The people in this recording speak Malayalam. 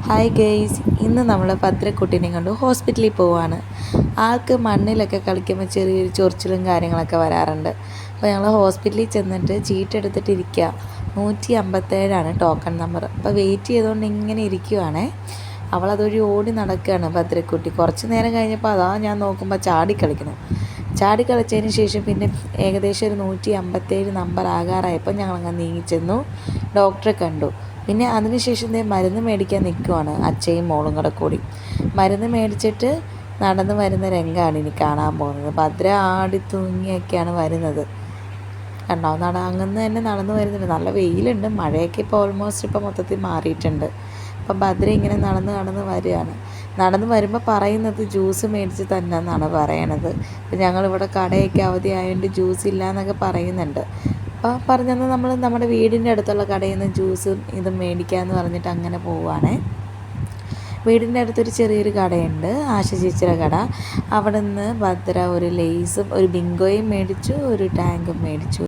ഹായ് ഗെയ്സ്, ഇന്ന് നമ്മൾ ഭദ്രക്കുട്ടീനെ കൊണ്ട് ഹോസ്പിറ്റലിൽ പോവുകയാണ്. ആൾക്ക് മണ്ണിലൊക്കെ കളിക്കുമ്പോൾ ചെറിയൊരു ചൊറിച്ചിലും കാര്യങ്ങളൊക്കെ വരാറുണ്ട്. അപ്പോൾ ഞങ്ങൾ ഹോസ്പിറ്റലിൽ ചെന്നിട്ട് ചീട്ടെടുത്തിട്ടിരിക്കുക. 157 ടോക്കൺ നമ്പർ. അപ്പോൾ വെയിറ്റ് ചെയ്തുകൊണ്ട് ഇങ്ങനെ ഇരിക്കുവാണേ. അവളതൊരു ഓടി നടക്കുകയാണ് ഭദ്രക്കുട്ടി. കുറച്ച് നേരം കഴിഞ്ഞപ്പോൾ അതാ ഞാൻ നോക്കുമ്പോൾ ചാടിക്കളിക്കണം. ചാടിക്കളിച്ചതിന് ശേഷം പിന്നെ ഏകദേശം ഒരു 157 നമ്പർ ആകാറായപ്പോൾ ഞങ്ങളങ്ങ് നീങ്ങിച്ചെന്നു. ഡോക്ടറെ കണ്ടു. പിന്നെ അതിനുശേഷം മരുന്ന് മേടിക്കാൻ നിൽക്കുവാണ് അച്ഛയും മോളും കൂടി. മരുന്ന് മേടിച്ചിട്ട് നടന്ന് വരുന്ന രംഗമാണ് ഇനി കാണാൻ പോകുന്നത്. ഭദ്ര ആടി തൂങ്ങിയൊക്കെയാണ് വരുന്നത്. കണ്ടോ, അങ്ങനെ തന്നെ നടന്നു വരുന്നുണ്ട്. നല്ല വെയിലുണ്ട്, മഴയൊക്കെ ഇപ്പോൾ ഓൾമോസ്റ്റ് ഇപ്പോൾ മൊത്തത്തിൽ മാറിയിട്ടുണ്ട്. അപ്പം ഭദ്ര ഇങ്ങനെ നടന്ന് വരികയാണ്. നടന്ന് വരുമ്പോൾ പറയുന്നത് ജ്യൂസ് മേടിച്ച് തന്നെ എന്നാണ് പറയണത്. ഇപ്പം ഞങ്ങളിവിടെ കടയൊക്കെ അവധി ആയതുകൊണ്ട് ജ്യൂസ് ഇല്ല എന്നൊക്കെ പറയുന്നുണ്ട്. അപ്പോൾ പറഞ്ഞത് നമ്മൾ നമ്മുടെ വീടിൻ്റെ അടുത്തുള്ള കടയിൽ നിന്ന് ജ്യൂസും ഇതും മേടിക്കാമെന്ന് പറഞ്ഞിട്ട് അങ്ങനെ പോവുകയാണേ. വീടിൻ്റെ അടുത്തൊരു ചെറിയൊരു കടയുണ്ട്, ആശ ചേച്ചിയുടെ കട. അവിടെ നിന്ന് ഭദ്ര ഒരു ലേസും ഒരു ബിങ്കോയും മേടിച്ചു, ഒരു ടാങ്കും മേടിച്ചു.